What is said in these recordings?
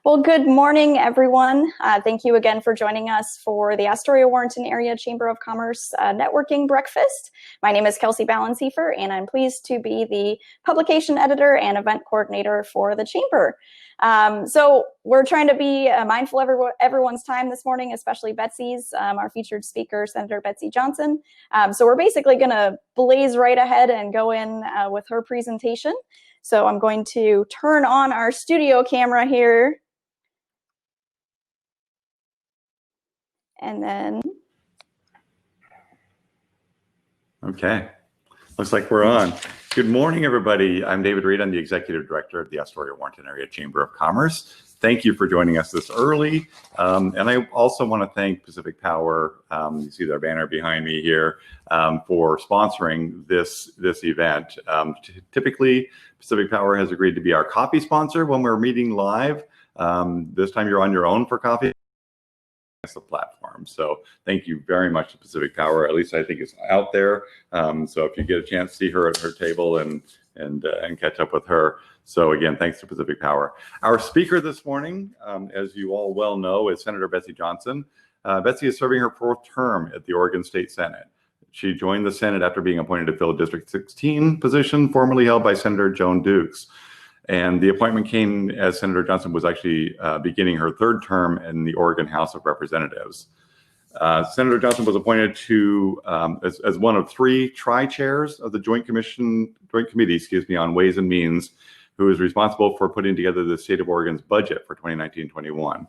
Well, good morning, everyone. Thank you again for joining us for the Astoria-Warrenton Area Chamber of Commerce Networking Breakfast. My name is Kelsey Ballensiefer, and I'm pleased to be the publication editor and event coordinator for the Chamber. So we're trying to be mindful of everyone's time this morning, especially Betsy's, our featured speaker, Senator Betsy Johnson. So we're basically going to blaze right ahead and go in with her presentation. So I'm going to turn on our studio camera here. And then. Okay, looks like we're on. Good morning, everybody. I'm David Reed. I'm the Executive Director of the Astoria-Warrenton Area Chamber of Commerce. Thank you for joining us this early. And I also want to thank Pacific Power, you see their banner behind me here, for sponsoring this event. Typically, Pacific Power has agreed to be our coffee sponsor when we're meeting live. This time you're on your own for coffee. The platform. So thank you very much to Pacific Power. At least I think it's out there. So if you get a chance to see her at her table and catch up with her. So again, thanks to Pacific Power. Our speaker this morning, as you all well know, is Senator Betsy Johnson. Betsy is serving her fourth term at the Oregon State Senate. She joined the Senate after being appointed to fill a District 16 position formerly held by Senator Joan Dukes. And the appointment came as Senator Johnson was actually beginning her third term in the Oregon House of Representatives. Senator Johnson was appointed to as one of three tri-chairs of the Joint Committee on Ways and Means, who is responsible for putting together the state of Oregon's budget for 2019-21.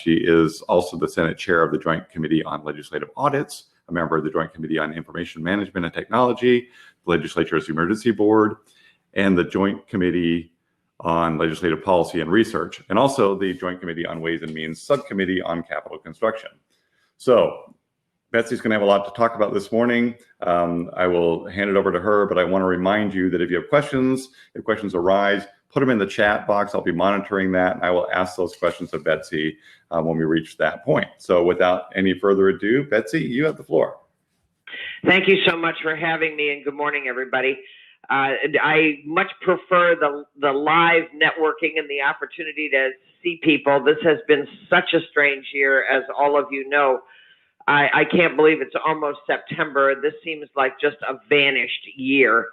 She is also the Senate chair of the Joint Committee on Legislative Audits, a member of the Joint Committee on Information Management and Technology, the Legislature's Emergency Board, and the Joint Committee on Legislative Policy and Research, and also the Joint Committee on Ways and Means Subcommittee on Capital Construction. So Betsy's going to have a lot to talk about this morning. I will hand it over to her, but I want to remind you that if you have questions, if questions arise, put them in the chat box. I'll be monitoring that, and I will ask those questions of Betsy when we reach that point. So without any further ado, Betsy, you have the floor. Thank you so much for having me, and good morning, everybody. I much prefer the live networking and the opportunity to see people. This has been such a strange year, as all of you know. I can't believe it's almost September. This seems like just a vanished year.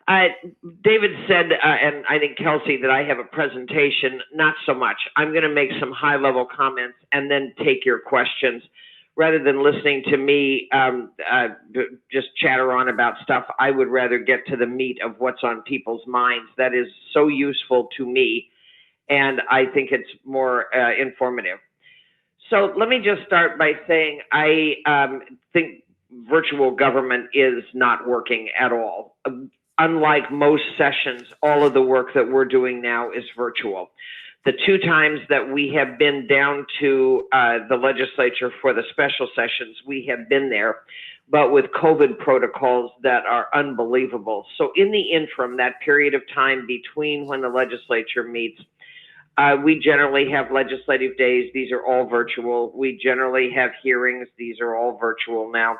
David said, and I think Kelsey, that I have a presentation. Not so much. I'm going to make some high-level comments and then take your questions. Rather than listening to me just chatter on about stuff, I would rather get to the meat of what's on people's minds. That is so useful to me, and I think it's more informative. So let me just start by saying I think virtual government is not working at all. Unlike most sessions, all of the work that we're doing now is virtual. The two times that we have been down to the legislature for the special sessions, we have been there, but with COVID protocols that are unbelievable. So in the interim, that period of time between when the legislature meets, we generally have legislative days. These are all virtual. We generally have hearings. These are all virtual now.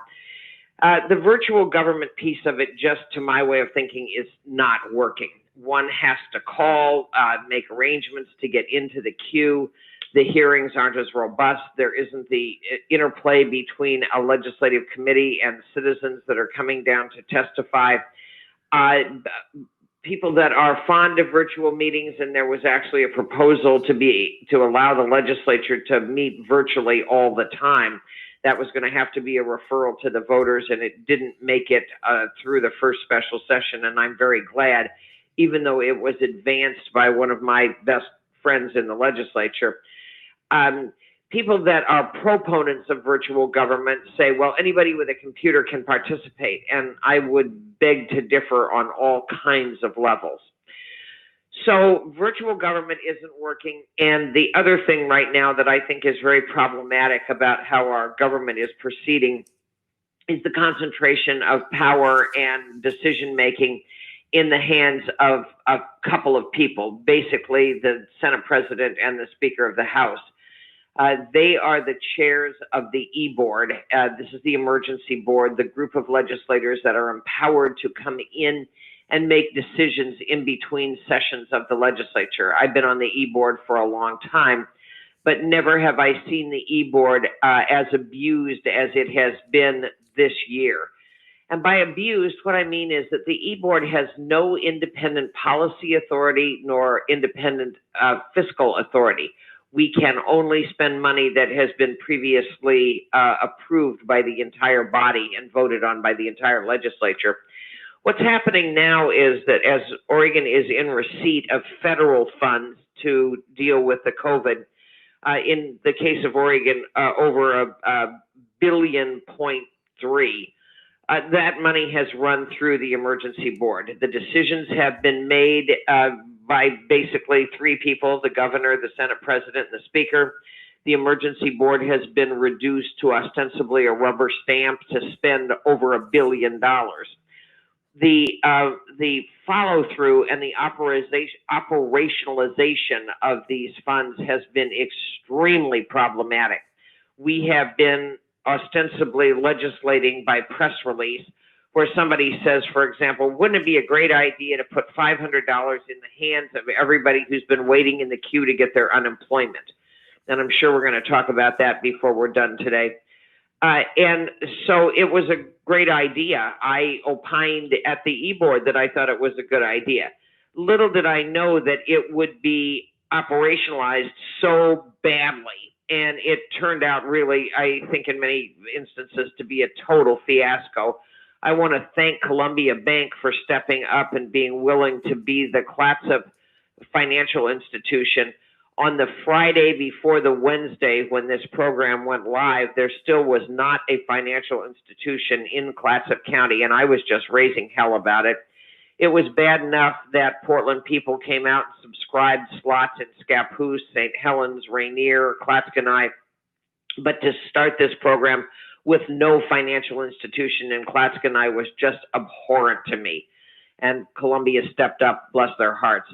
The virtual government piece of it, just to my way of thinking, is not working. One has to call, make arrangements to get into the queue. The hearings aren't as robust. There isn't the interplay between a legislative committee and citizens that are coming down to testify. People that are fond of virtual meetings, and there was actually a proposal to allow the legislature to meet virtually all the time. That was going to have to be a referral to the voters, and it didn't make it through the first special session, and I'm very glad, even though it was advanced by one of my best friends in the legislature. People that are proponents of virtual government say, well, anybody with a computer can participate, and I would beg to differ on all kinds of levels. So virtual government isn't working, and the other thing right now that I think is very problematic about how our government is proceeding is the concentration of power and decision-making in the hands of a couple of people, basically the Senate President and the Speaker of the House. They are the chairs of the E-Board. This is the emergency board, the group of legislators that are empowered to come in and make decisions in between sessions of the legislature. I've been on the e-board for a long time, but never have I seen the e-board as abused as it has been this year. And by abused, what I mean is that the e-board has no independent policy authority nor independent fiscal authority. We can only spend money that has been previously approved by the entire body and voted on by the entire legislature. What's happening now is that as Oregon is in receipt of federal funds to deal with the COVID, in the case of Oregon, over $1.3 billion, that money has run through the emergency board. The decisions have been made by basically three people: the governor, the Senate president, and the speaker. The emergency board has been reduced to ostensibly a rubber stamp to spend over $1 billion. The follow through and the operationalization of these funds has been extremely problematic. We have been ostensibly legislating by press release, where somebody says, for example, wouldn't it be a great idea to put $500 in the hands of everybody who's been waiting in the queue to get their unemployment? And I'm sure we're going to talk about that before we're done today. And so it was a great idea. I opined at the e-board that I thought it was a good idea. Little did I know that it would be operationalized so badly. And it turned out really, I think in many instances, to be a total fiasco. I want to thank Columbia Bank for stepping up and being willing to be the Clatsop financial institution. On the Friday before the Wednesday when this program went live, there still was not a financial institution in Clatsop County, and I was just raising hell about it. It was bad enough that Portland people came out and subscribed slots in Scappoose, St. Helens, Rainier, Clatskanie, but to start this program with no financial institution in Clatskanie was just abhorrent to me. And Columbia stepped up, bless their hearts.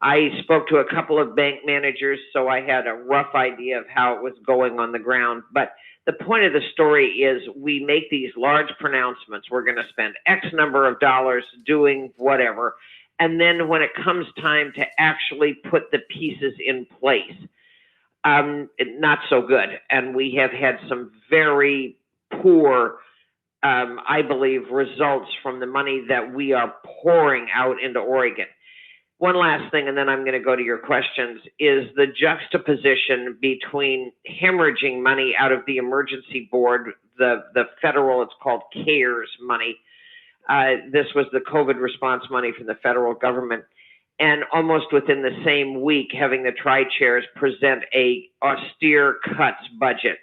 I spoke to a couple of bank managers, so I had a rough idea of how it was going on the ground. But the point of the story is we make these large pronouncements. We're going to spend X number of dollars doing whatever. And then when it comes time to actually put the pieces in place, not so good. And we have had some very poor, I believe, results from the money that we are pouring out into Oregon. One last thing, and then I'm going to go to your questions, is the juxtaposition between hemorrhaging money out of the emergency board, the federal, it's called CARES money. This was the COVID response money from the federal government. And almost within the same week, having the tri-chairs present a austere cuts budget.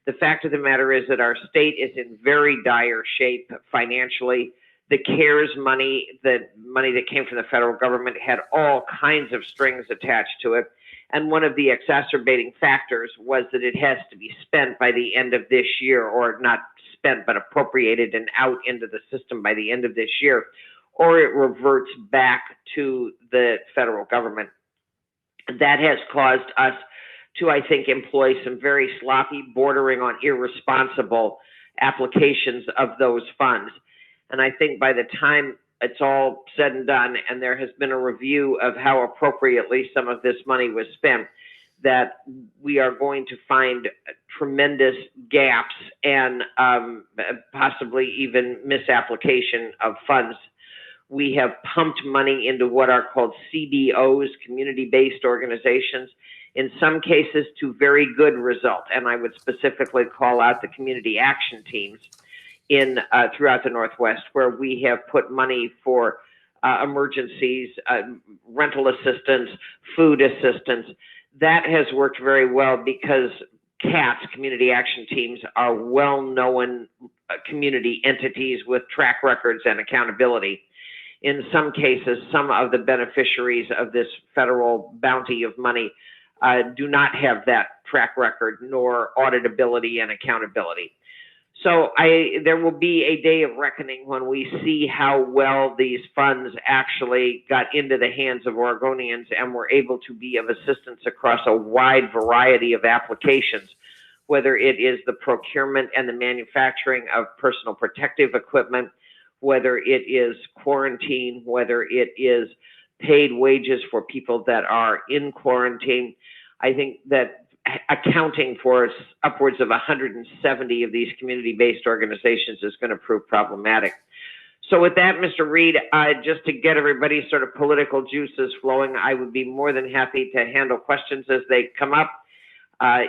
The fact of the matter is that our state is in very dire shape financially. The CARES money, the money that came from the federal government, had all kinds of strings attached to it. And one of the exacerbating factors was that it has to be spent by the end of this year, or not spent, but appropriated and out into the system by the end of this year, or it reverts back to the federal government. That has caused us to, I think, employ some very sloppy, bordering on irresponsible applications of those funds. And I think by the time it's all said and done, and there has been a review of how appropriately some of this money was spent, that we are going to find tremendous gaps and possibly even misapplication of funds. We have pumped money into what are called CBOs, community-based organizations, in some cases to very good result. And I would specifically call out the community action teams in throughout the Northwest, where we have put money for emergencies, rental assistance, food assistance. That has worked very well because CATS, community action teams, are well-known community entities with track records and accountability. In some cases, some of the beneficiaries of this federal bounty of money do not have that track record nor auditability and accountability. So there will be a day of reckoning when we see how well these funds actually got into the hands of Oregonians and were able to be of assistance across a wide variety of applications, whether it is the procurement and the manufacturing of personal protective equipment, whether it is quarantine, whether it is paid wages for people that are in quarantine. I think that accounting for upwards of 170 of these community-based organizations is going to prove problematic. So with that, Mr. Reed, just to get everybody's sort of political juices flowing, I would be more than happy to handle questions as they come up.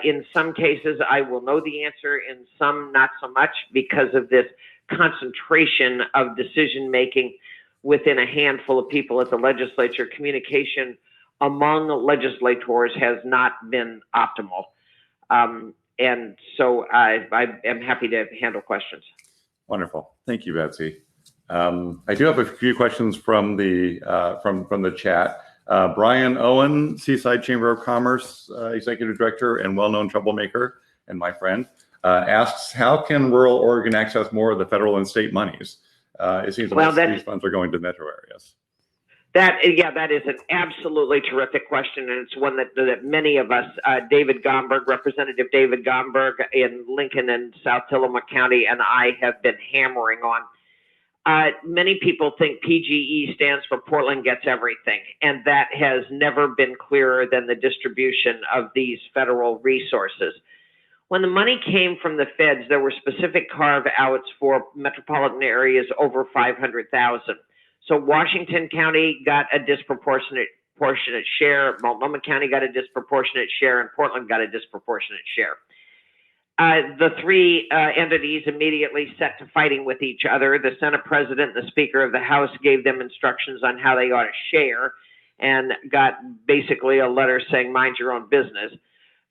In some cases, I will know the answer, in some not so much, because of this concentration of decision-making within a handful of people at the legislature. Communication among legislators has not been optimal. And so I am happy to handle questions. Wonderful. Thank you, Betsy. I do have a few questions from the chat. Brian Owen, Seaside Chamber of Commerce Executive Director and well-known troublemaker, and my friend, asks, how can rural Oregon access more of the federal and state monies? It seems like these funds are going to metro areas. That is an absolutely terrific question, and it's one that many of us, Representative David Gomberg in Lincoln and South Tillamook County, and I have been hammering on. Many people think PGE stands for Portland Gets Everything, and that has never been clearer than the distribution of these federal resources. When the money came from the feds, there were specific carve-outs for metropolitan areas over 500,000. So Washington County got a disproportionate share, Multnomah County got a disproportionate share, and Portland got a disproportionate share. The three entities immediately set to fighting with each other. The Senate President and the Speaker of the House gave them instructions on how they ought to share, and got basically a letter saying, mind your own business.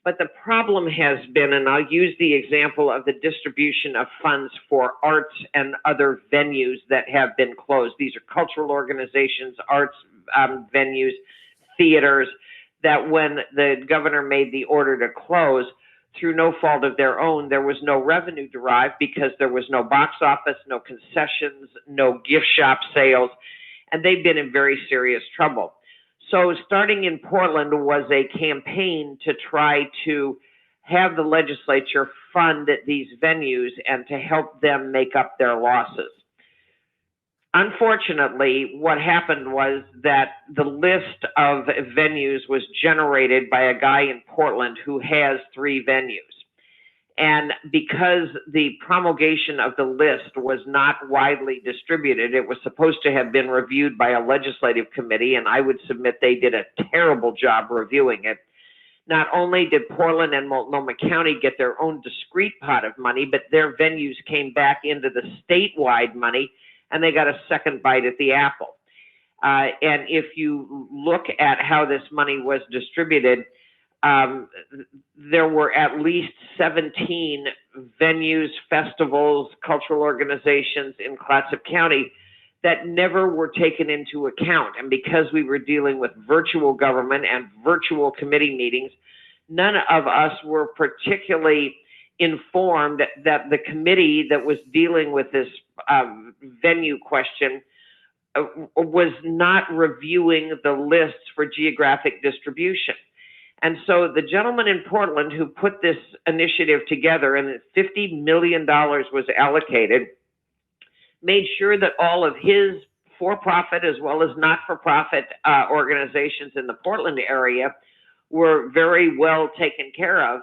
But the problem has been, and I'll use the example of the distribution of funds for arts and other venues that have been closed. These are cultural organizations, arts venues, theaters, that when the governor made the order to close, through no fault of their own, there was no revenue derived because there was no box office, no concessions, no gift shop sales, and they've been in very serious trouble. So starting in Portland was a campaign to try to have the legislature fund these venues and to help them make up their losses. Unfortunately, what happened was that the list of venues was generated by a guy in Portland who has 3 venues. And because the promulgation of the list was not widely distributed, it was supposed to have been reviewed by a legislative committee, and I would submit they did a terrible job reviewing it. Not only did Portland and Multnomah County get their own discrete pot of money, but their venues came back into the statewide money, and they got a second bite at the apple. And if you look at how this money was distributed, there were at least 17 venues, festivals, cultural organizations in Clatsop County that never were taken into account. And because we were dealing with virtual government and virtual committee meetings, none of us were particularly informed that the committee that was dealing with this venue question was not reviewing the lists for geographic distribution. And so the gentleman in Portland who put this initiative together, and $50 million was allocated, made sure that all of his for-profit as well as not-for-profit organizations in the Portland area were very well taken care of.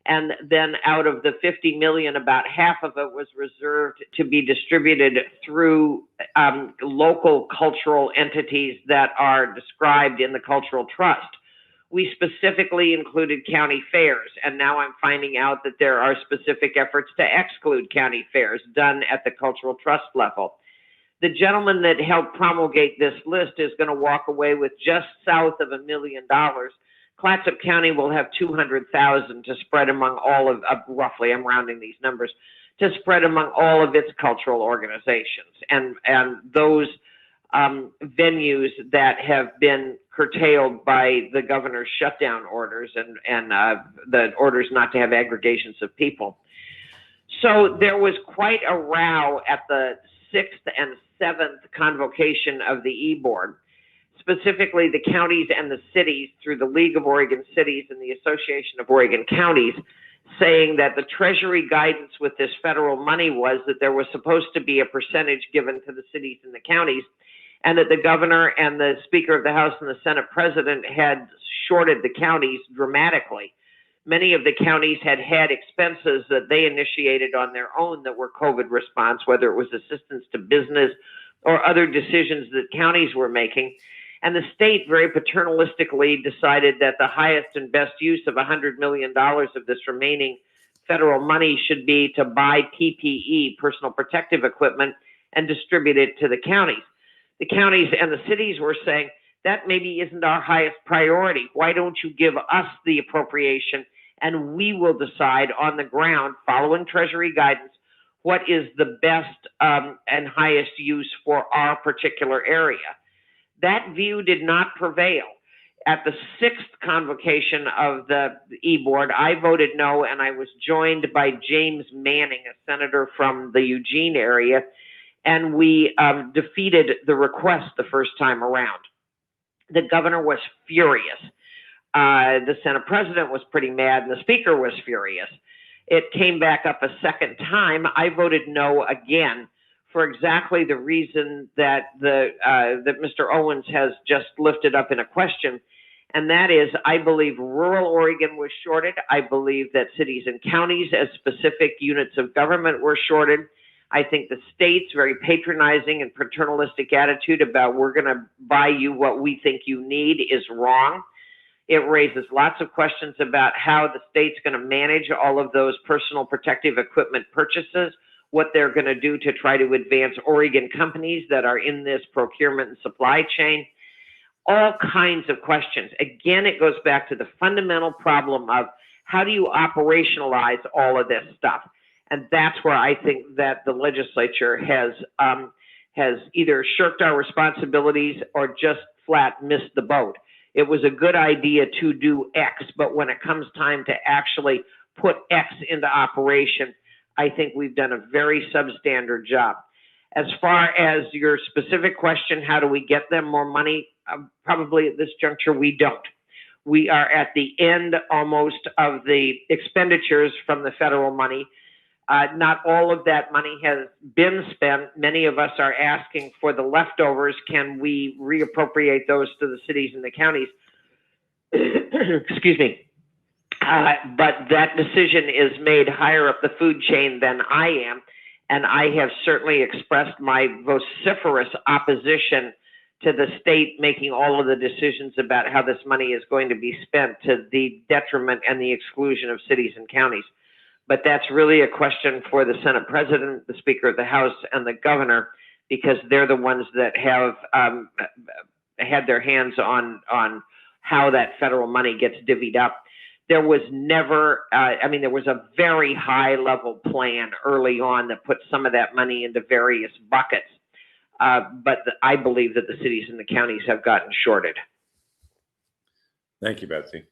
And then out of the 50 million, about half of it was reserved to be distributed through local cultural entities that are described in the Cultural Trust. We specifically included county fairs, and now I'm finding out that there are specific efforts to exclude county fairs done at the Cultural Trust level. The gentleman that helped promulgate this list is going to walk away with just south of $1 million. Clatsop County will have 200,000 to spread among all of, roughly, I'm rounding these numbers, to spread among all of its cultural organizations. And those venues that have been curtailed by the governor's shutdown orders and the orders not to have aggregations of people. So there was quite a row at the 6th and 7th convocation of the E-Board. Specifically, the counties and the cities, through the League of Oregon Cities and the Association of Oregon Counties, saying that the Treasury guidance with this federal money was that there was supposed to be a percentage given to the cities and the counties, and that the governor and the Speaker of the House and the Senate President had shorted the counties dramatically. Many of the counties had expenses that they initiated on their own that were COVID response, whether it was assistance to business or other decisions that counties were making. And the state very paternalistically decided that the highest and best use of $100 million of this remaining federal money should be to buy PPE, personal protective equipment, and distribute it to the counties. The counties and the cities were saying, that maybe isn't our highest priority. Why don't you give us the appropriation and we will decide on the ground, following Treasury guidance, what is the best and highest use for our particular area. That view did not prevail. At the 6th convocation of the E-Board, I voted no, and I was joined by James Manning, a senator from the Eugene area, and we defeated the request the first time around. The governor was furious. The Senate president was pretty mad, and the speaker was furious. It came back up a second time. I voted no again for exactly the reason that that Mr. Owens has just lifted up in a question, and that is, I believe rural Oregon was shorted. I believe that cities and counties as specific units of government were shorted. I think the state's very patronizing and paternalistic attitude about we're going to buy you what we think you need is wrong. It raises lots of questions about how the state's going to manage all of those personal protective equipment purchases, what they're going to do to try to advance Oregon companies that are in this procurement and supply chain, all kinds of questions. Again, it goes back to the fundamental problem of how do you operationalize all of this stuff? And that's where I think that the legislature has either shirked our responsibilities or just flat missed the boat. It was a good idea to do X, but when it comes time to actually put X into operation, I think we've done a very substandard job. As far as your specific question, how do we get them more money? Probably at this juncture, we don't. We are at the end almost of the expenditures from the federal money. Not all of that money has been spent. Many of us are asking for the leftovers. Can we reappropriate those to the cities and the counties? Excuse me. But that decision is made higher up the food chain than I am. And I have certainly expressed my vociferous opposition to the state making all of the decisions about how this money is going to be spent to the detriment and the exclusion of cities and counties. But that's really a question for the Senate President, the Speaker of the House, and the governor, because they're the ones that have had their hands on how that federal money gets divvied up. There was never, there was a very high level plan early on that put some of that money into various buckets. But I believe that the cities and the counties have gotten shorted. Thank you, Betsy.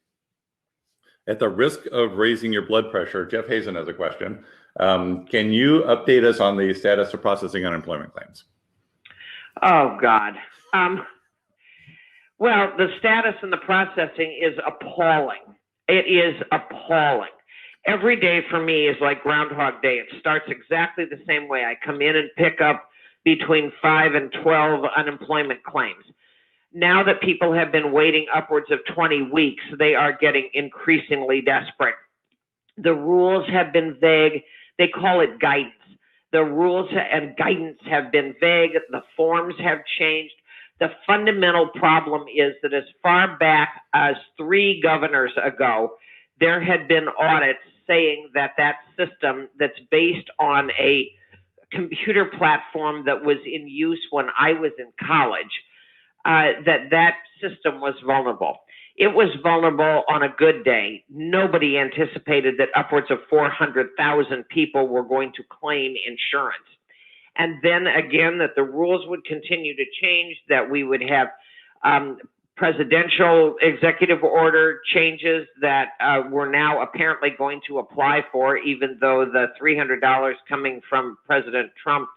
At the risk of raising your blood pressure, Jeff Hazen has a question. Can you update us on the status of processing unemployment claims? Oh, God. Well, the status and the processing is appalling. It is appalling. Every day for me is like Groundhog Day. It starts exactly the same way. I come in and pick up between 5 and 12 unemployment claims. Now that people have been waiting upwards of 20 weeks, they are getting increasingly desperate. The rules have been vague. They call it guidance. The rules and guidance have been vague. The forms have changed. The fundamental problem is that as far back as 3 governors ago, there had been audits saying that that system that's based on a computer platform that was in use when I was in college, that system was vulnerable. It was vulnerable on a good day. Nobody anticipated that upwards of 400,000 people were going to claim insurance. And then again, that the rules would continue to change, that we would have presidential executive order changes that we're now apparently going to apply for, even though the $300 coming from President Trump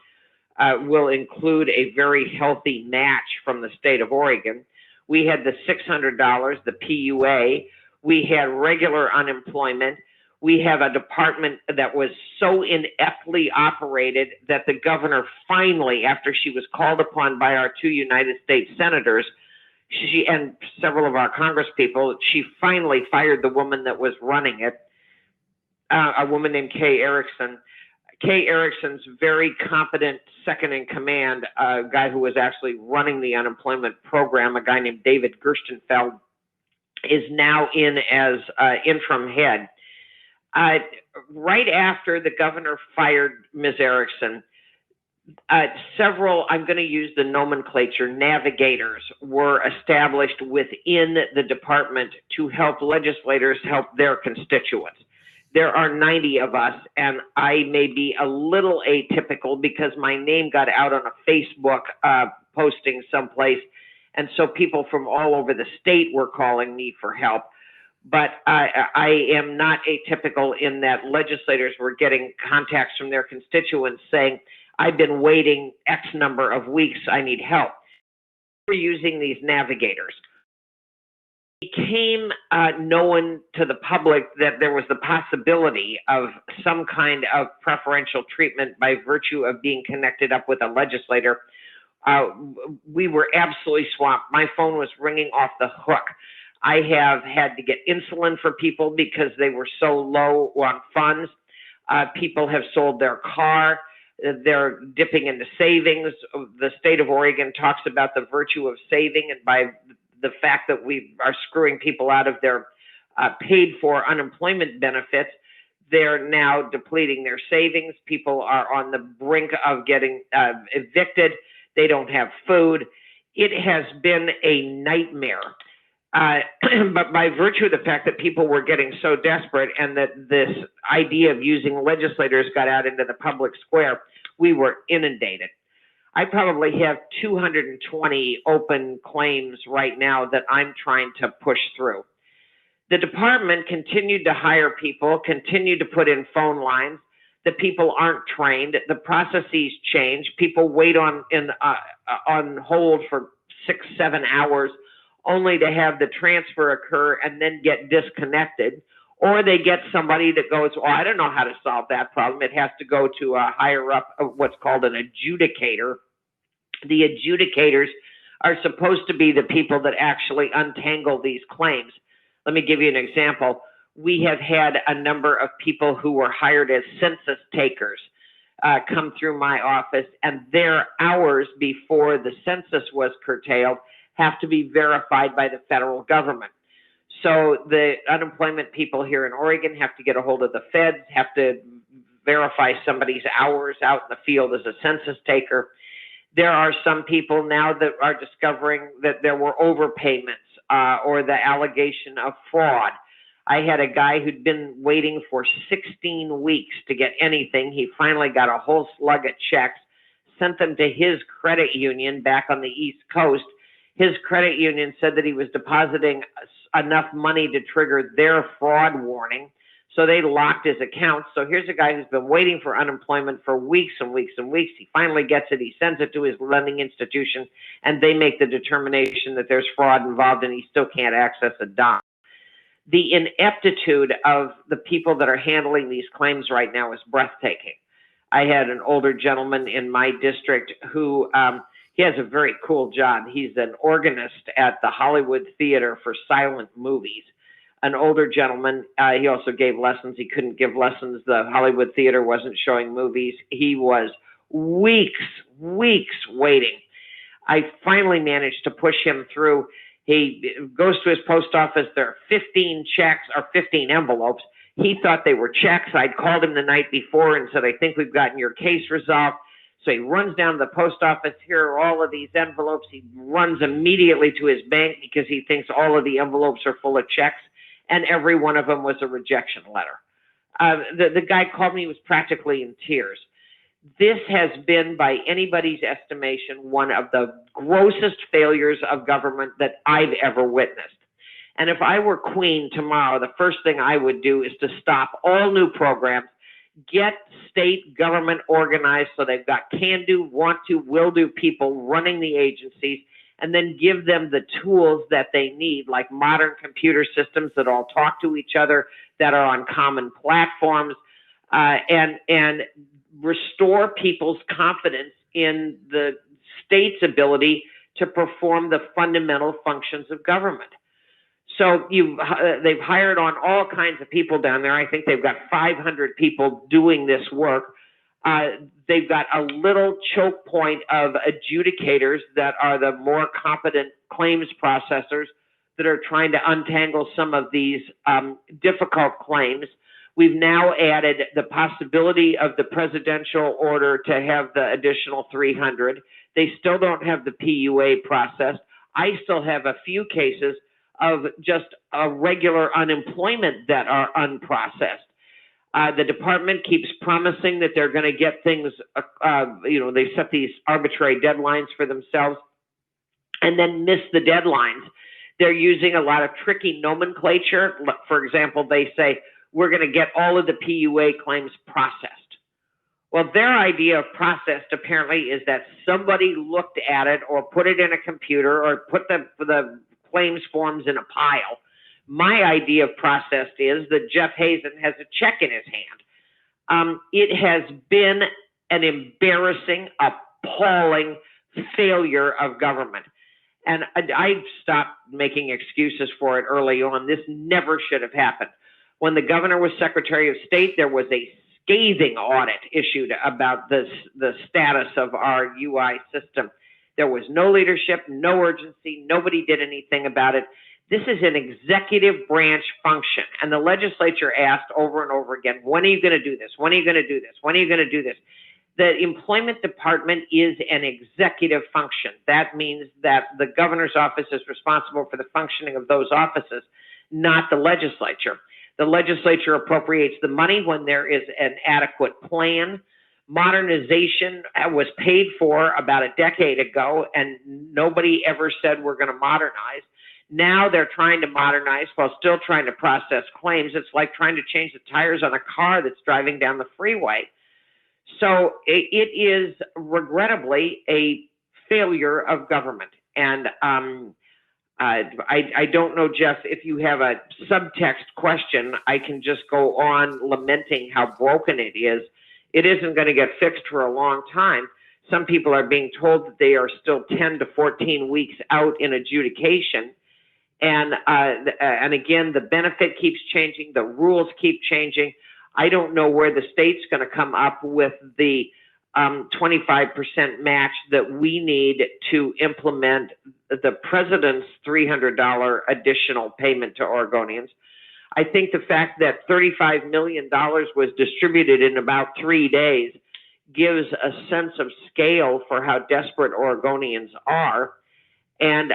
will include a very healthy match from the state of Oregon. We had the $600, the PUA. We had regular unemployment. We have a department that was so ineptly operated that the governor finally, after she was called upon by our 2 United States senators, she and several of our congresspeople, she finally fired the woman that was running it, a woman named Kay Erickson. Kay Erickson's very competent second in command, a guy who was actually running the unemployment program, a guy named David Gerstenfeld, is now in as interim head. Right after the governor fired Ms. Erickson, several, I'm going to use the nomenclature, navigators were established within the department to help legislators help their constituents. There are 90 of us, and I may be a little atypical because my name got out on a Facebook posting someplace, and so people from all over the state were calling me for help. But I am not atypical in that legislators were getting contacts from their constituents saying, I've been waiting X number of weeks, I need help. We're using these navigators. It became known to the public that there was the possibility of some kind of preferential treatment by virtue of being connected up with a legislator. We were absolutely swamped. My phone was ringing off the hook. I have had to get insulin for people because they were so low on funds. People have sold their car. They're dipping into savings. The state of Oregon talks about the virtue of saving, and by the fact that we are screwing people out of their paid for unemployment benefits, they're now depleting their savings. People are on the brink of getting evicted. They don't have food. It has been a nightmare. But by virtue of the fact that people were getting so desperate and that this idea of using legislators got out into the public square, we were inundated. I probably have 220 open claims right now that I'm trying to push through. The department continued to hire people, continued to put in phone lines. The people aren't trained. The processes change. People wait on hold for 6-7 hours only to have the transfer occur and then get disconnected. Or they get somebody that goes, well, I don't know how to solve that problem. It has to go to a higher up, what's called an adjudicator. The adjudicators are supposed to be the people that actually untangle these claims. Let me give you an example. We have had a number of people who were hired as census takers come through my office, and their hours before the census was curtailed have to be verified by the federal government. So the unemployment people here in Oregon have to get a hold of the feds, have to verify somebody's hours out in the field as a census taker. There are some people now that are discovering that there were overpayments or the allegation of fraud. I had a guy who'd been waiting for 16 weeks to get anything. He finally got a whole slug of checks, sent them to his credit union back on the East Coast. His credit union said that he was depositing enough money to trigger their fraud warning. So they locked his account. So here's a guy who's been waiting for unemployment for weeks and weeks and weeks. He finally gets it. He sends it to his lending institution, and they make the determination that there's fraud involved and he still can't access a dime. The ineptitude of the people that are handling these claims right now is breathtaking. I had an older gentleman in my district who he has a very cool job. He's an organist at the Hollywood Theater for silent movies. An older gentleman, he also gave lessons. He couldn't give lessons. The Hollywood Theater wasn't showing movies. He was weeks waiting. I finally managed to push him through. He goes to his post office. There are 15 checks or 15 envelopes. He thought they were checks. I'd called him the night before and said, I think we've gotten your case resolved. So he runs down to the post office. Here are all of these envelopes. He runs immediately to his bank because he thinks all of the envelopes are full of checks, and every one of them was a rejection letter. The guy called me, he was practically in tears. This has been, by anybody's estimation, one of the grossest failures of government that I've ever witnessed. And if I were queen tomorrow, the first thing I would do is to stop all new programs, get state government organized so they've got can-do, want-to, will-do people running the agencies, and then give them the tools that they need, like modern computer systems that all talk to each other, that are on common platforms, and restore people's confidence in the state's ability to perform the fundamental functions of government. So they've hired on all kinds of people down there. I think they've got 500 people doing this work. They've got a little choke point of adjudicators that are the more competent claims processors that are trying to untangle some of these difficult claims. We've now added the possibility of the presidential order to have the additional 300. They still don't have the PUA processed. I still have a few cases of just regular unemployment that are unprocessed. The department keeps promising that they're going to get things, they set these arbitrary deadlines for themselves and then miss the deadlines. They're using a lot of tricky nomenclature. For example, they say, we're going to get all of the PUA claims processed. Well, their idea of processed apparently is that somebody looked at it or put it in a computer or put the claims forms in a pile. My idea of processed is that Jeff Hazen has a check in his hand. It has been an embarrassing, appalling failure of government. And I stopped making excuses for it early on. This never should have happened. When the governor was Secretary of State, there was a scathing audit issued about the status of our UI system. There was no leadership, no urgency, nobody did anything about it. This is an executive branch function, and the legislature asked over and over again, when are you going to do this? When are you going to do this? When are you going to do this? The employment department is an executive function. That means that the governor's office is responsible for the functioning of those offices, not the legislature. The legislature appropriates the money when there is an adequate plan. Modernization was paid for about a decade ago, and nobody ever said we're going to modernize. Now they're trying to modernize while still trying to process claims. It's like trying to change the tires on a car that's driving down the freeway. So it is regrettably a failure of government. And I don't know, Jeff, if you have a subtext question, I can just go on lamenting how broken it is. It isn't going to get fixed for a long time. Some people are being told that they are still 10 to 14 weeks out in adjudication. And again, the benefit keeps changing. The rules keep changing. I don't know where the state's going to come up with the 25% match that we need to implement the president's $300 additional payment to Oregonians. I think the fact that $35 million was distributed in about 3 days gives a sense of scale for how desperate Oregonians are. And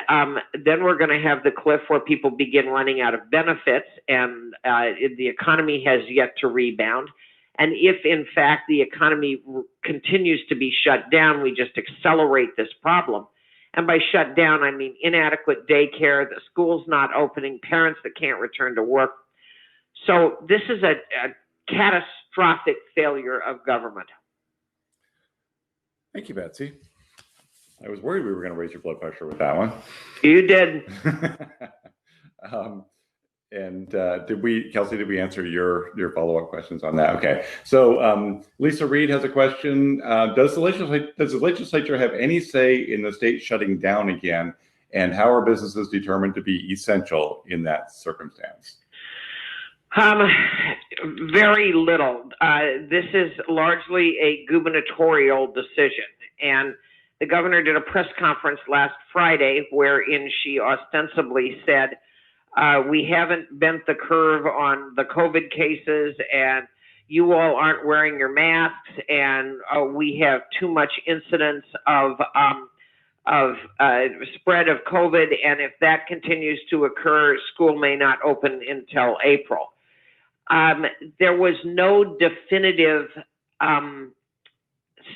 then we're going to have the cliff where people begin running out of benefits, and the economy has yet to rebound. And if, in fact, the economy continues to be shut down, we just accelerate this problem. And by shut down, I mean inadequate daycare, the schools not opening, parents that can't return to work. So this is a catastrophic failure of government. Thank you, Betsy. I was worried we were going to raise your blood pressure with that one. You did. Kelsey, did we answer your follow-up questions on that? Okay. So Lisa Reed has a question. Does the legislature have any say in the state shutting down again? And how are businesses determined to be essential in that circumstance? Very little. This is largely a gubernatorial decision. And the governor did a press conference last Friday wherein she ostensibly said, we haven't bent the curve on the COVID cases, and you all aren't wearing your masks, and we have too much incidence of spread of COVID, and if that continues to occur, school may not open until April. There was no definitive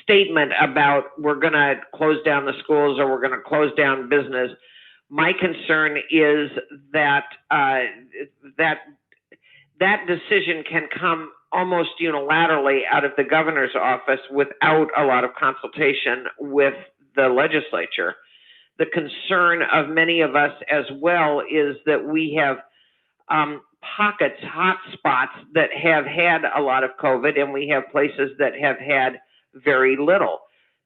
statement about we're going to close down the schools or we're going to close down business. My concern is that that decision can come almost unilaterally out of the governor's office without a lot of consultation with the legislature. the concern of many of us as well is that we have pockets, hot spots that have had a lot of COVID, and we have places that have had very little.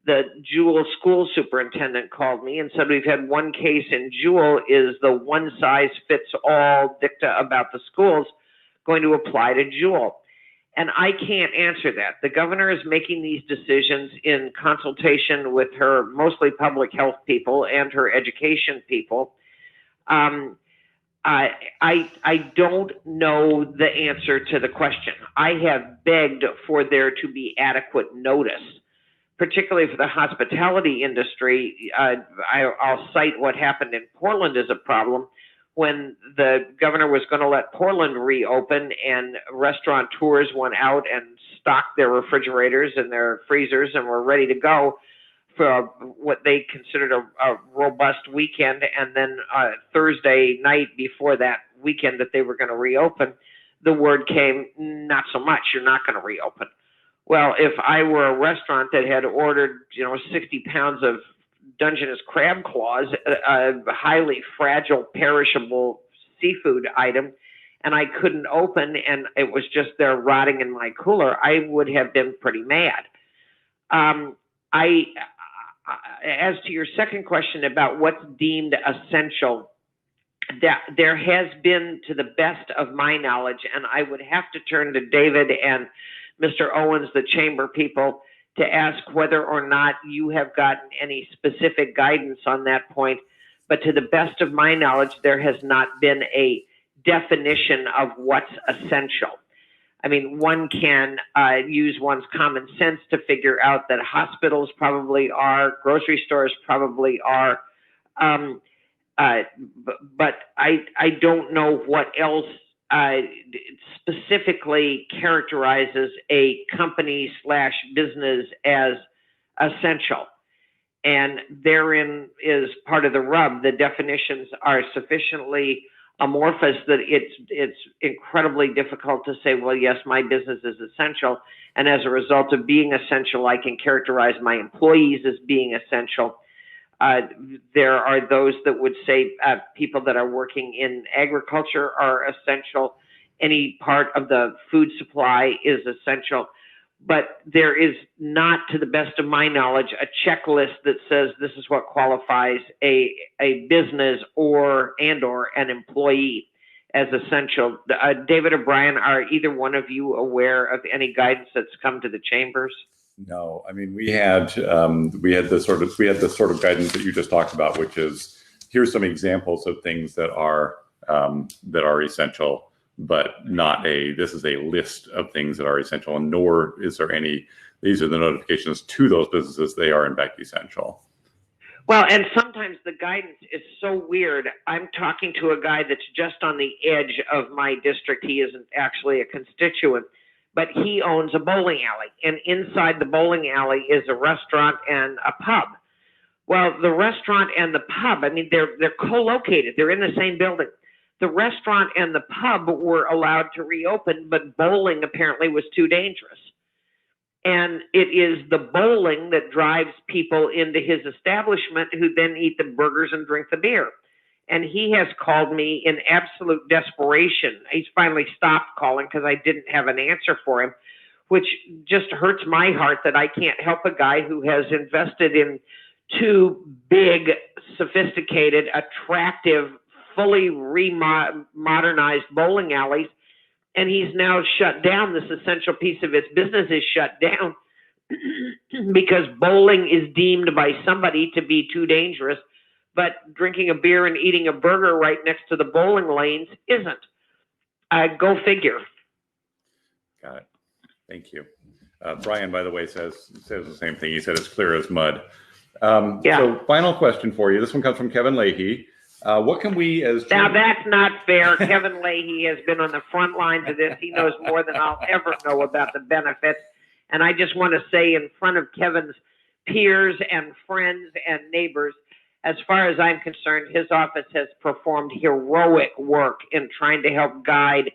The Jewel school superintendent called me and said, we've had one case in Jewel. Is the one size fits all dicta about the schools going to apply to Jewel? And I can't answer that. The governor is making these decisions in consultation with her mostly public health people and her education people. I don't know the answer to the question. I have begged for there to be adequate notice, particularly for the hospitality industry. I'll cite what happened in Portland as a problem. When the governor was going to let Portland reopen and restaurateurs went out and stocked their refrigerators and their freezers and were ready to go for what they considered a robust weekend, and then Thursday night before that weekend that they were going to reopen, the word came, not so much, you're not going to reopen. Well, if I were a restaurant that had ordered, 60 pounds of Dungeness crab claws, a highly fragile, perishable seafood item, and I couldn't open, and it was just there rotting in my cooler, I would have been pretty mad. As to your second question about what's deemed essential, that there has been, to the best of my knowledge, and I would have to turn to David and Mr. Owens, the chamber people, to ask whether or not you have gotten any specific guidance on that point. But to the best of my knowledge, there has not been a definition of what's essential. I mean, one can use one's common sense to figure out that hospitals probably are, grocery stores probably are, but I don't know what else specifically characterizes a company/business as essential. And therein is part of the rub. The definitions are sufficiently amorphous that it's incredibly difficult to say, well, yes, my business is essential. And as a result of being essential, I can characterize my employees as being essential. There are those that would say people that are working in agriculture are essential. Any part of the food supply is essential. But there is not, to the best of my knowledge, a checklist that says this is what qualifies a business or an employee as essential. David or Brian, are either one of you aware of any guidance that's come to the chambers? No, I mean, we had the sort of guidance that you just talked about, which is here's some examples of things that are essential, but not this is a list of things that are essential, and nor is there any, these are the notifications to those businesses, they are in fact essential. Well, and sometimes the guidance is so weird. I'm talking to a guy that's just on the edge of my district. He isn't actually a constituent, but he owns a bowling alley, and inside the bowling alley is a restaurant and a pub. Well, the restaurant and the pub, I mean, they're co-located. They're in the same building. The restaurant and the pub were allowed to reopen, but bowling apparently was too dangerous. And it is the bowling that drives people into his establishment who then eat the burgers and drink the beer. And he has called me in absolute desperation. He's finally stopped calling because I didn't have an answer for him, which just hurts my heart that I can't help a guy who has invested in two big, sophisticated, attractive, fully modernized bowling alleys, and he's now shut down. This essential piece of his business is shut down because bowling is deemed by somebody to be too dangerous, but drinking a beer and eating a burger right next to the bowling lanes isn't. Go figure. Got it. Thank you. Brian, by the way, says the same thing. He said it's clear as mud. Yeah. So final question for you. This one comes from Kevin Leahy. What can we as... Now, that's not fair. Kevin Leahy has been on the front lines of this. He knows more than I'll ever know about the benefits. And I just want to say in front of Kevin's peers and friends and neighbors, as far as I'm concerned, his office has performed heroic work in trying to help guide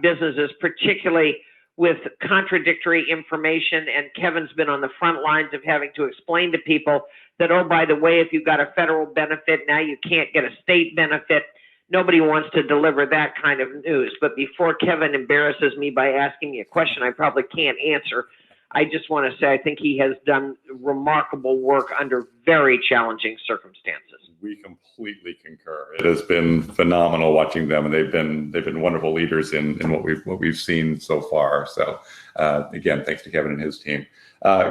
businesses, particularly with contradictory information. And Kevin's been on the front lines of having to explain to people that, oh, by the way, if you got a federal benefit, now you can't get a state benefit. Nobody wants to deliver that kind of news. But before Kevin embarrasses me by asking me a question I probably can't answer, I just want to say I think he has done remarkable work under very challenging circumstances. We completely concur. It has been phenomenal watching them, and they've been wonderful leaders in what we've seen so far. So again, thanks to Kevin and his team.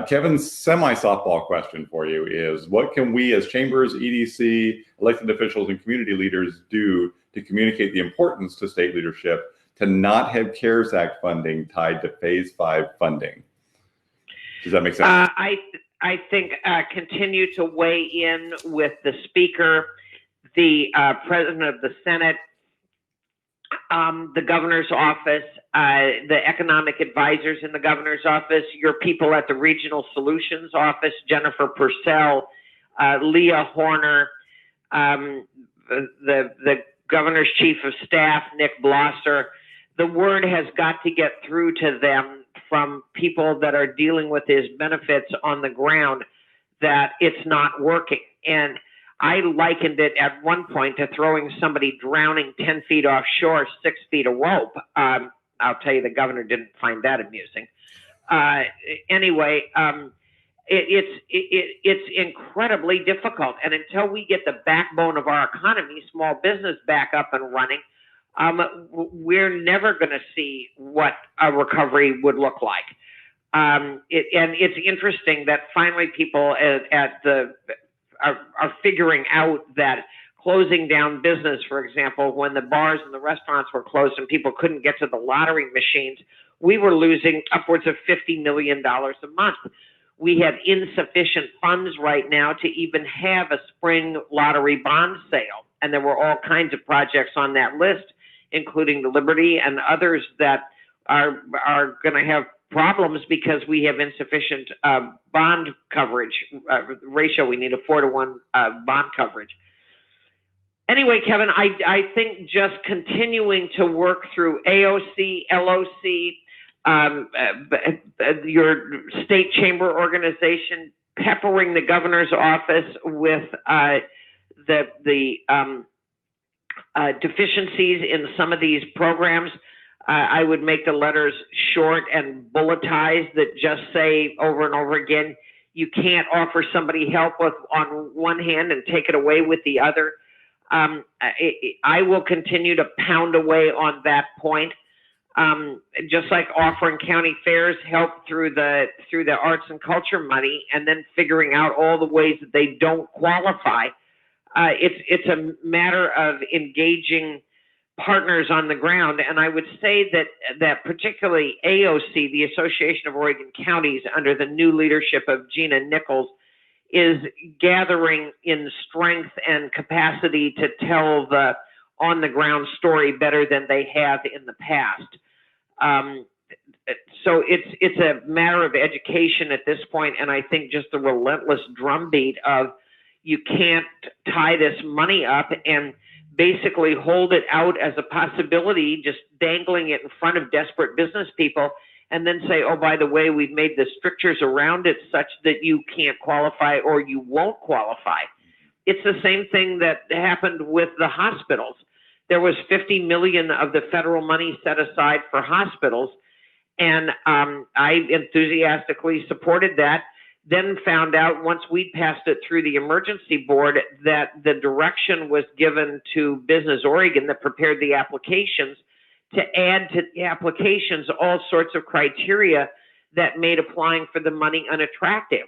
Kevin's semi-softball question for you is: what can we as chambers, EDC, elected officials, and community leaders do to communicate the importance to state leadership to not have CARES Act funding tied to Phase 5 funding? Does that make sense? I think continue to weigh in with the Speaker, the President of the Senate, the Governor's Office, the economic advisors in the Governor's Office, your people at the Regional Solutions Office, Jennifer Purcell, Leah Horner, the Governor's Chief of Staff, Nick Blosser. The word has got to get through to them from people that are dealing with his benefits on the ground that it's not working. And I likened it at one point to throwing somebody drowning 10 feet offshore, 6 feet of rope. I'll tell you, the governor didn't find that amusing. Anyway, it's incredibly difficult. And until we get the backbone of our economy, small business, back up and running, we're never going to see what a recovery would look like. And it's interesting that finally people are figuring out that closing down business, for example, when the bars and the restaurants were closed and people couldn't get to the lottery machines, we were losing upwards of $50 million a month. We have insufficient funds right now to even have a spring lottery bond sale. And there were all kinds of projects on that list, including the Liberty and others that are going to have problems because we have insufficient bond coverage ratio. We need a 4-to-1 bond coverage. Anyway, Kevin, I think just continuing to work through AOC, LOC, your state chamber organization, peppering the governor's office with the deficiencies in some of these programs. I would make the letters short and bulletized that just say over and over again, you can't offer somebody help on one hand and take it away with the other. I will continue to pound away on that point. Just like offering county fairs help through the arts and culture money, and then figuring out all the ways that they don't qualify. It's a matter of engaging partners on the ground. And I would say that particularly AOC, the Association of Oregon Counties, under the new leadership of Gina Nichols, is gathering in strength and capacity to tell the on the ground story better than they have in the past. So it's a matter of education at this point, and I think just the relentless drumbeat of you can't tie this money up and basically hold it out as a possibility, just dangling it in front of desperate business people, and then say, oh, by the way, we've made the strictures around it such that you can't qualify or you won't qualify. It's the same thing that happened with the hospitals. There was $50 million of the federal money set aside for hospitals, and I enthusiastically supported that. Then found out once we passed it through the emergency board that the direction was given to Business Oregon that prepared the applications to add to the applications all sorts of criteria that made applying for the money unattractive.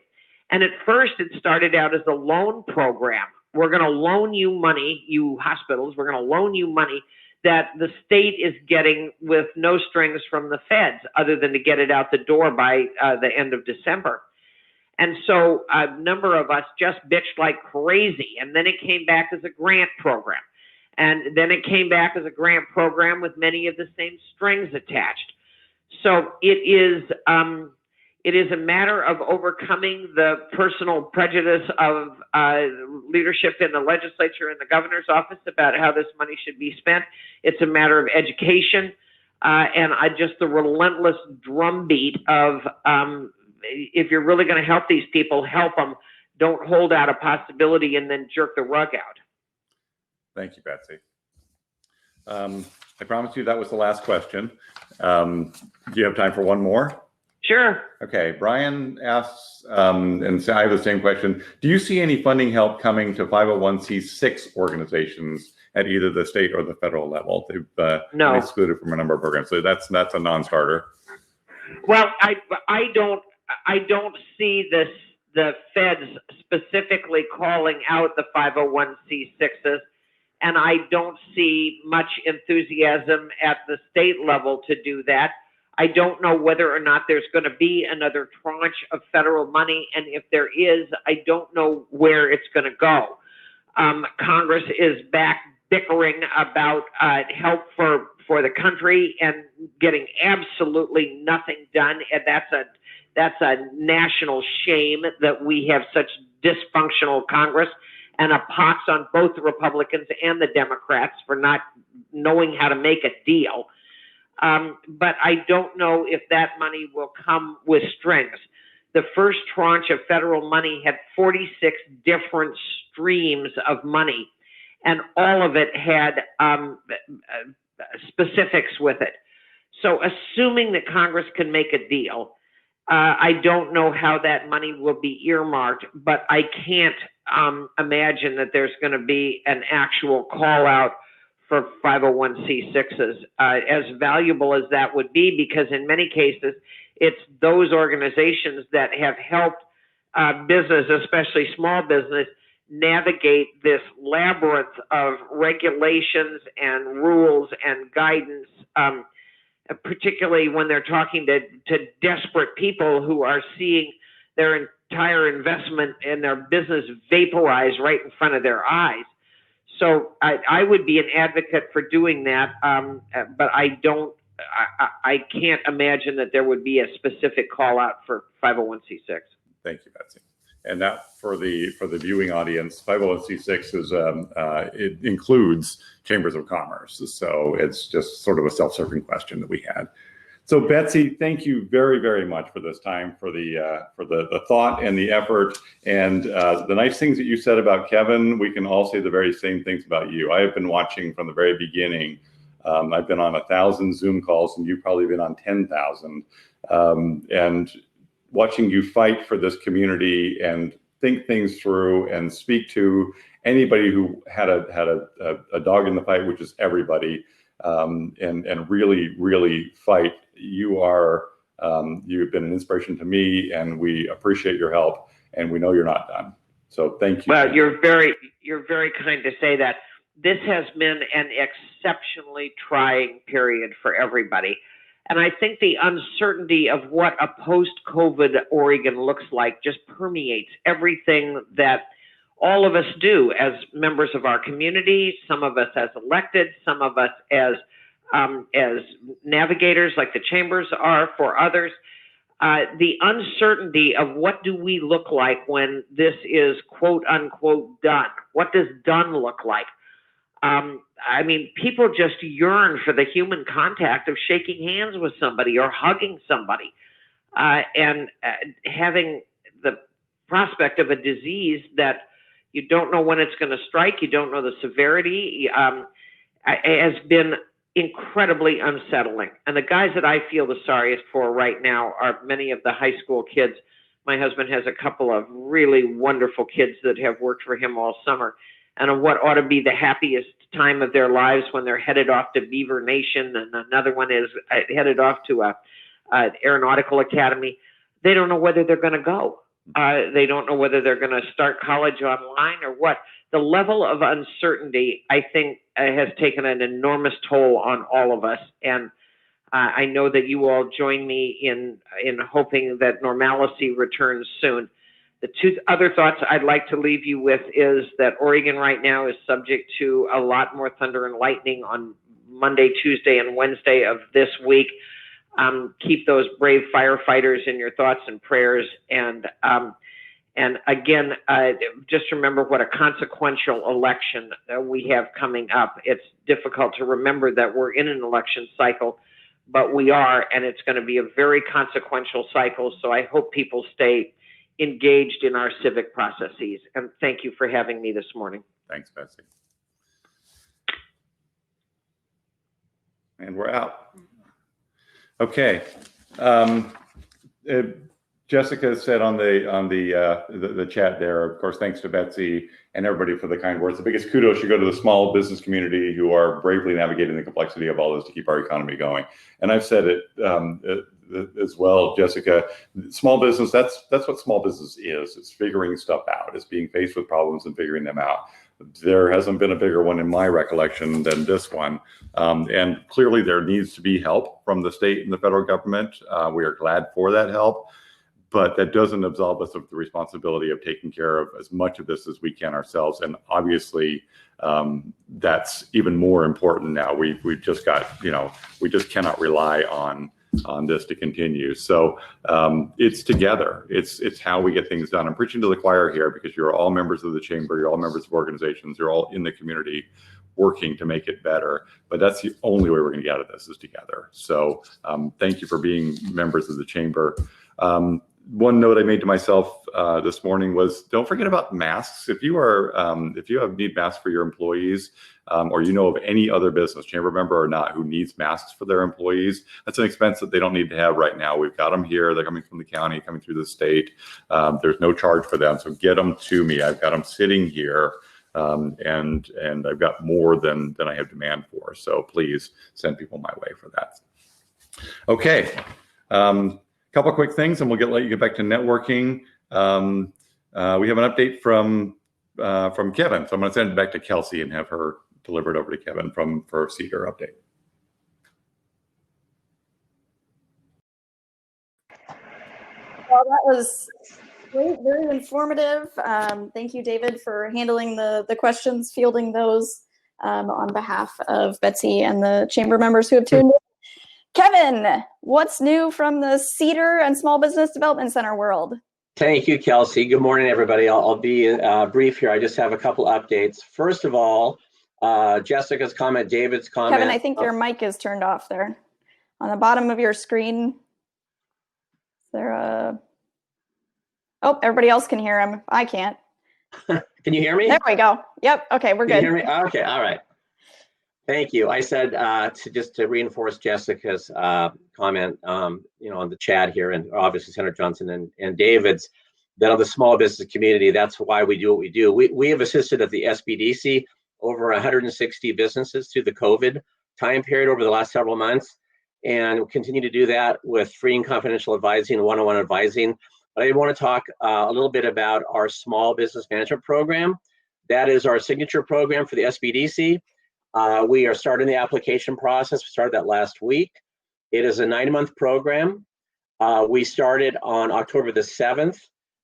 And at first it started out as a loan program. We're going to loan you money, you hospitals, we're going to loan you money that the state is getting with no strings from the feds other than to get it out the door by the end of December. And so a number of us just bitched like crazy. And then it came back as a grant program. And then it came back as a grant program with many of the same strings attached. So it is a matter of overcoming the personal prejudice of leadership in the legislature and the governor's office about how this money should be spent. It's a matter of education and just the relentless drumbeat of if you're really going to help these people, help them. don't hold out a possibility and then jerk the rug out. Thank you, Betsy. I promised you that was the last question. Do you have time for one more? Sure. Okay, Brian asks, and so I have the same question. Do you see any funding help coming to 501c6 organizations at either the state or the federal level? They've No. been excluded from a number of programs, so that's a non-starter. Well, I don't see the feds specifically calling out the 501c6s, and I don't see much enthusiasm at the state level to do that. I don't know whether or not there's going to be another tranche of federal money, and if there is, I don't know where it's going to go. Congress is back bickering about help for the country and getting absolutely nothing done, and that's a national shame that we have such dysfunctional Congress, and a pox on both the Republicans and the Democrats for not knowing how to make a deal. But I don't know if that money will come with strings. The first tranche of federal money had 46 different streams of money, and all of it had specifics with it. So assuming that Congress can make a deal, I don't know how that money will be earmarked, but I can't imagine that there's going to be an actual call out for 501c6s, as valuable as that would be, because in many cases, it's those organizations that have helped business, especially small business, navigate this labyrinth of regulations and rules and guidance, particularly when they're talking to desperate people who are seeing their entire investment and their business vaporize right in front of their eyes. So I would be an advocate for doing that, but I can't imagine that there would be a specific call out for 501c6. Thank you, Betsy. And that for the viewing audience, 501c6 is it includes chambers of commerce. So it's just sort of a self-serving question that we had. So Betsy, thank you very, very much for this time, for the thought and the effort, and the nice things that you said about Kevin. We can all say the very same things about you. I have been watching from the very beginning. I've been on 1,000 Zoom calls, and you've probably been on 10,000. And watching you fight for this community and think things through and speak to anybody who had a dog in the fight, which is everybody, and really fight. You've been an inspiration to me, and we appreciate your help, and we know you're not done. So thank you. Well, you're very kind to say that. This has been an exceptionally trying period for everybody. And I think the uncertainty of what a post-COVID Oregon looks like just permeates everything that all of us do as members of our community, some of us as elected, some of us as navigators like the chambers are for others. The uncertainty of what do we look like when this is quote unquote done? What does done look like? I mean, people just yearn for the human contact of shaking hands with somebody or hugging somebody, and having the prospect of a disease that you don't know when it's going to strike, you don't know the severity, has been incredibly unsettling. And the guys that I feel the sorriest for right now are many of the high school kids. My husband has a couple of really wonderful kids that have worked for him all summer, and on what ought to be the happiest time of their lives when they're headed off to Beaver Nation, and another one is headed off to an aeronautical academy. They don't know whether they're going to go. They don't know whether they're going to start college online or what. The level of uncertainty, I think, has taken an enormous toll on all of us. And I know that you all join me in hoping that normalcy returns soon. The two other thoughts I'd like to leave you with is that Oregon right now is subject to a lot more thunder and lightning on Monday, Tuesday, and Wednesday of this week. Keep those brave firefighters in your thoughts and prayers. And again, just remember what a consequential election we have coming up. It's difficult to remember that we're in an election cycle, but we are, and it's going to be a very consequential cycle. So I hope people stay engaged in our civic processes. And thank you for having me this morning. Thanks, Betsy. And we're out. Okay. Jessica said on the chat there, of course, thanks to Betsy and everybody for the kind words. The biggest kudos should go to the small business community who are bravely navigating the complexity of all this to keep our economy going. And I've said it as well, Jessica. Small business, that's what small business is. It's figuring stuff out. It's being faced with problems and figuring them out. There hasn't been a bigger one in my recollection than this one. And clearly there needs to be help from the state and the federal government. We are glad for that help. But that doesn't absolve us of the responsibility of taking care of as much of this as we can ourselves. And obviously, that's even more important now. We've just got, we just cannot rely on this to continue. So it's together. It's how we get things done. I'm preaching to the choir here because you're all members of the chamber. You're all members of organizations. You're all in the community working to make it better. But that's the only way we're going to get out of this is together. So thank you for being members of the chamber. One note I made to myself this morning was don't forget about masks. If you need masks for your employees, or you know of any other business, chamber member or not, who needs masks for their employees, that's an expense that they don't need to have right now. We've got them here. They're coming from the county, coming through the state. There's no charge for them, so get them to me. I've got them sitting here, and I've got more than I have demand for. So please send people my way for that. Okay. Couple of quick things, and we'll let you get back to networking. We have an update from Kevin, so I'm going to send it back to Kelsey and have her deliver it over to Kevin for Cedar update. Well, that was great, very informative. Thank you, David, for handling the questions, fielding those on behalf of Betsy and the chamber members who have tuned in. Kevin, what's new from the Cedar and Small Business Development Center world? Thank you, Kelsey. Good morning, everybody. I'll be brief here. I just have a couple updates. First of all, Jessica's comment, David's comment. Kevin, I think your mic is turned off there. On the bottom of your screen, is there a... Oh, everybody else can hear him. I can't. Can you hear me? There we go. Yep. Okay, we're good. Can you hear me? Okay, all right. Thank you. I said to reinforce Jessica's comment, on the chat here, and obviously Senator Johnson and David's, that on the small business community, that's why we do what we do. We have assisted at the SBDC over 160 businesses through the COVID time period over the last several months, and we'll continue to do that with free and confidential advising, one-on-one advising. But I want to talk a little bit about our small business management program. That is our signature program for the SBDC. We are starting the application process. We started that last week. It is a 9-month program. We started on October the 7th.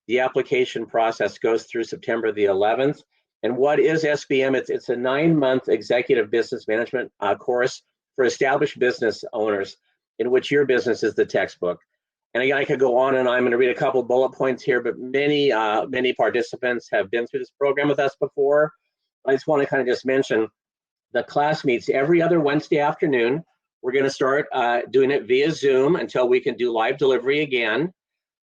The application process goes through September the 11th. And what is SBM? It's a 9-month executive business management course for established business owners, in which your business is the textbook. And again, I could go on and on. I'm going to read a couple bullet points here, but many participants have been through this program with us before. I just want to kind of just mention the class meets every other Wednesday afternoon. We're going to start doing it via Zoom until we can do live delivery again.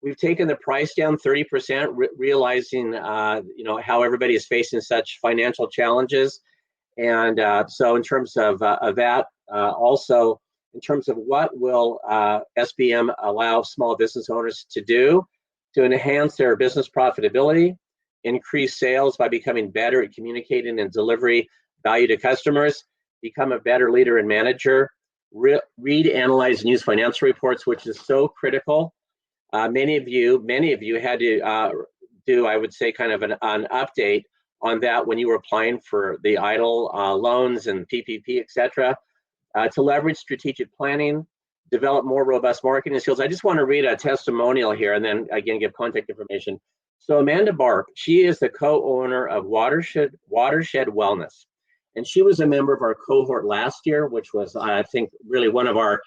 We've taken the price down 30%, realizing how everybody is facing such financial challenges. And so in terms of that, also in terms of what will SBM allow small business owners to do to enhance their business profitability, increase sales by becoming better at communicating and delivery value to customers, become a better leader and manager, read, analyze, and use financial reports, which is so critical. Many of you had to do, I would say, kind of an update on that when you were applying for the EIDL loans and PPP, et cetera. To leverage strategic planning, develop more robust marketing skills. I just want to read a testimonial here and then again give contact information. So Amanda Bark, she is the co-owner of Watershed Wellness. And she was a member of our cohort last year, which was, I think, really one of our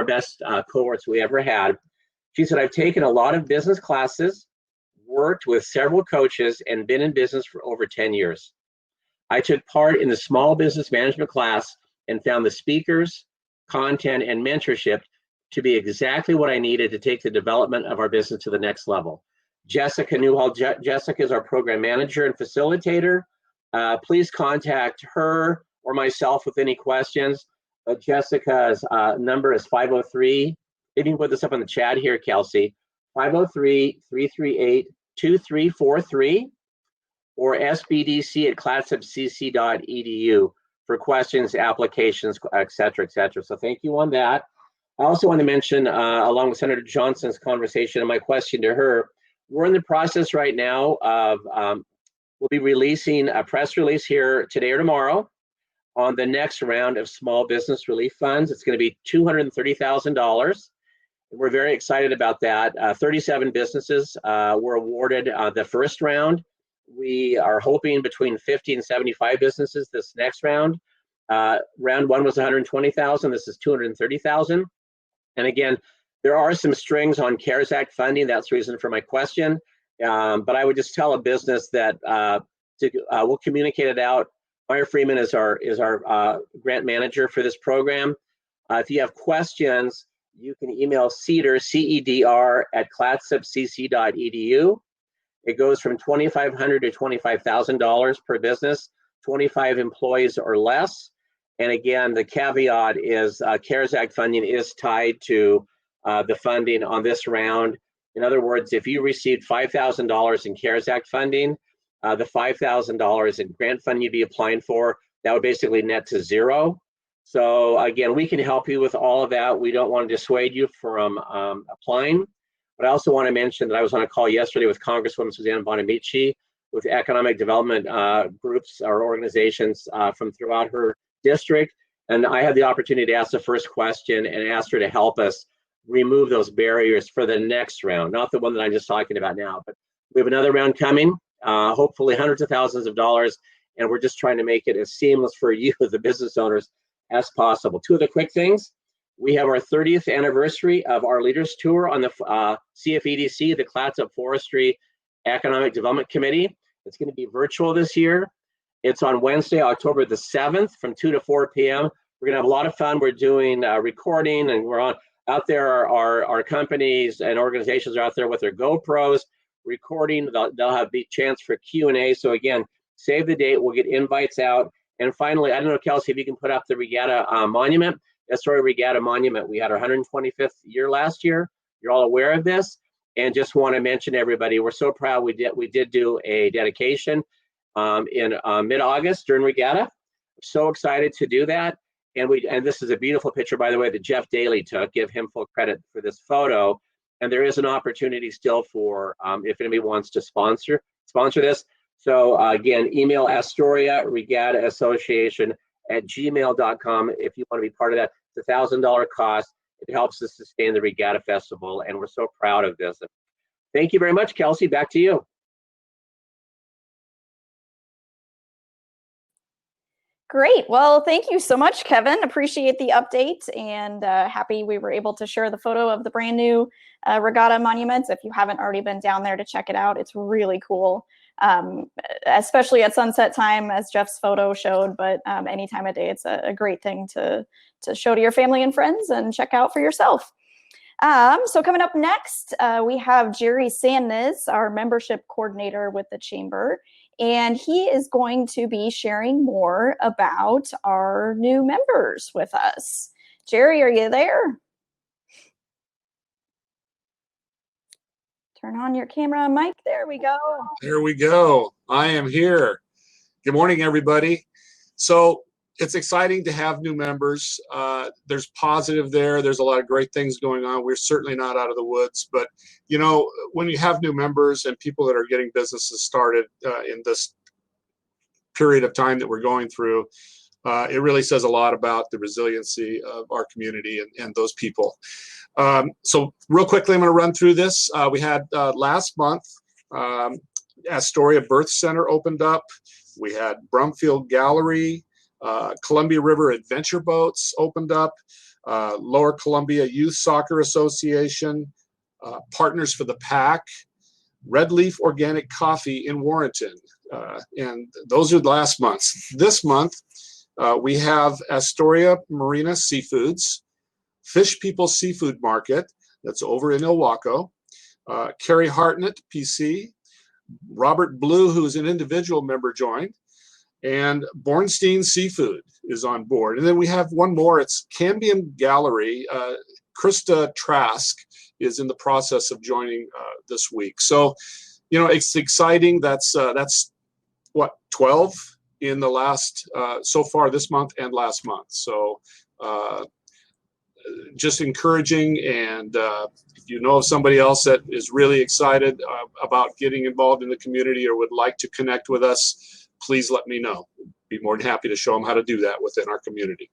best cohorts we ever had. She said, I've taken a lot of business classes, worked with several coaches, and been in business for over 10 years. I took part in the small business management class and found the speakers, content, and mentorship to be exactly what I needed to take the development of our business to the next level. Jessica Newhall. Jessica is our program manager and facilitator. Please contact her or myself with any questions. Jessica's number is 503. If you can put this up on the chat here, Kelsey, 503-338-2343, or sbdc@clatsupcc.edu for questions, applications, et cetera, et cetera. So thank you on that. I also want to mention, along with Senator Johnson's conversation and my question to her, we're in the process right now of, we'll be releasing a press release here today or tomorrow on the next round of small business relief funds. It's going to be $230,000. We're very excited about that. 37 businesses were awarded the first round. We are hoping between 50 and 75 businesses this next round. Round one was 120,000. This is 230,000. And again, there are some strings on CARES Act funding. That's the reason for my question. But I would just tell a business that we'll communicate it out. Meyer Freeman is our grant manager for this program. If you have questions, you can email CEDR, CEDR, @clatsupcc.edu. It goes from $2,500 to $25,000 per business, 25 employees or less. And again, the caveat is CARES Act funding is tied to the funding on this round. In other words, if you received $5,000 in CARES Act funding, the $5,000 in grant funding you'd be applying for, that would basically net to zero. So again, we can help you with all of that. We don't want to dissuade you from applying. But I also want to mention that I was on a call yesterday with Congresswoman Suzanne Bonamici with economic development groups or organizations from throughout her district. And I had the opportunity to ask the first question and asked her to help us remove those barriers for the next round, not the one that I'm just talking about now. But we have another round coming, hopefully hundreds of thousands of dollars. And we're just trying to make it as seamless for you, the business owners, as possible. Two of the quick things. We have our 30th anniversary of our Leaders Tour on the CFEDC, the Clatsop Forestry Economic Development Committee. It's going to be virtual this year. It's on Wednesday, October the 7th from 2 to 4 p.m. We're going to have a lot of fun. We're doing recording, and we're out there. Our companies and organizations are out there with their GoPros recording. They'll have the chance for Q&A. So again, save the date. We'll get invites out. And finally, I don't know, Kelsey, if you can put up the Regatta Monument. Astoria Regatta Monument. We had our 125th year last year. You're all aware of this, and just want to mention everybody, we're so proud we did do a dedication in mid-August during Regatta. So excited to do that, and this is a beautiful picture, by the way, that Jeff Daly took. Give him full credit for this photo. And there is an opportunity still for if anybody wants to sponsor this. So again, email Astoria Regatta Association @gmail.com if you want to be part of that. It's a $1,000 cost. It helps us sustain the Regatta Festival, and we're so proud of this. Thank you very much, Kelsey. Back to you. Great. Well, thank you so much, Kevin. Appreciate the update, and happy we were able to share the photo of the brand new Regatta Monument. If you haven't already been down there to check it out, it's really cool. Especially at sunset time, as Jeff's photo showed, but any time of day, it's a great thing to show to your family and friends and check out for yourself. So coming up next, we have Jerry Sandnes, our membership coordinator with the Chamber, and he is going to be sharing more about our new members with us. Jerry, are you there? Turn on your camera and mic. There we go. There we go. I am here. Good morning, everybody. So it's exciting to have new members. There's positive there. There's a lot of great things going on. We're certainly not out of the woods. But, you know, when you have new members and people that are getting businesses started in this period of time that we're going through, it really says a lot about the resiliency of our community and those people. So real quickly, I'm going to run through this. We had last month, Astoria Birth Center opened up. We had Brumfield Gallery, Columbia River Adventure Boats opened up, Lower Columbia Youth Soccer Association, Partners for the Pack, Red Leaf Organic Coffee in Warrenton. And those are last month's. This month, we have Astoria Marina Seafoods, Fish People Seafood Market, that's over in Ilwaco, Carrie Hartnett, PC. Robert Blue, who is an individual member, joined. And Bornstein Seafood is on board. And then we have one more. It's Cambium Gallery. Krista Trask is in the process of joining this week. So, you know, it's exciting. That's what, 12 in the last, so far this month and last month. So just encouraging. And if you know of somebody else that is really excited about getting involved in the community or would like to connect with us, please let me know. Be more than happy to show them how to do that within our community.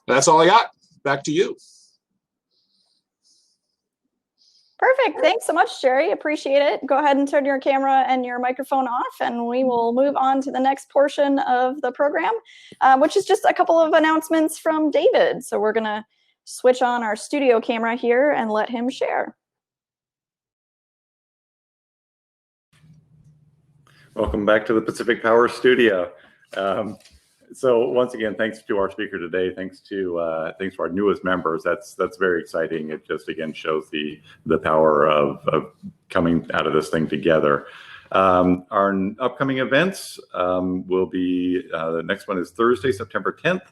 That's all I got. Back to you. Perfect. Thanks so much, Jerry. Appreciate it. Go ahead and turn your camera and your microphone off, and we will move on to the next portion of the program, which is just a couple of announcements from David. So we're going to switch on our studio camera here and let him share. Welcome back to the Pacific Power Studio. So once again, thanks to our speaker today. Thanks to our newest members. That's very exciting. It just again shows the power of coming out of this thing together. Our upcoming events will be the next one is Thursday, September 10th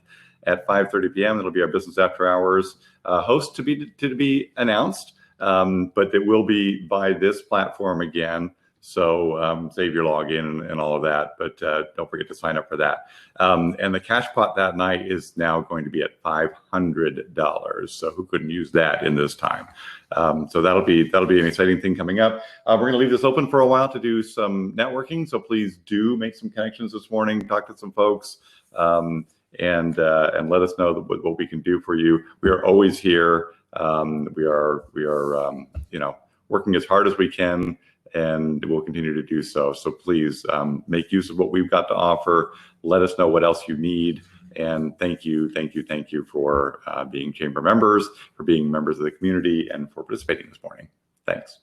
at 5:30 p.m. It'll be our business after hours host to be announced, but it will be by this platform again. So save your login and all of that, but don't forget to sign up for that. And the cash pot that night is now going to be at $500. So who couldn't use that in this time? So that'll be an exciting thing coming up. We're going to leave this open for a while to do some networking. So please do make some connections this morning, talk to some folks, and let us know what we can do for you. We are always here. We are working as hard as we can, and we'll continue to do so. So please make use of what we've got to offer. Let us know what else you need. And thank you for being chamber members, for being members of the community, and for participating this morning. Thanks.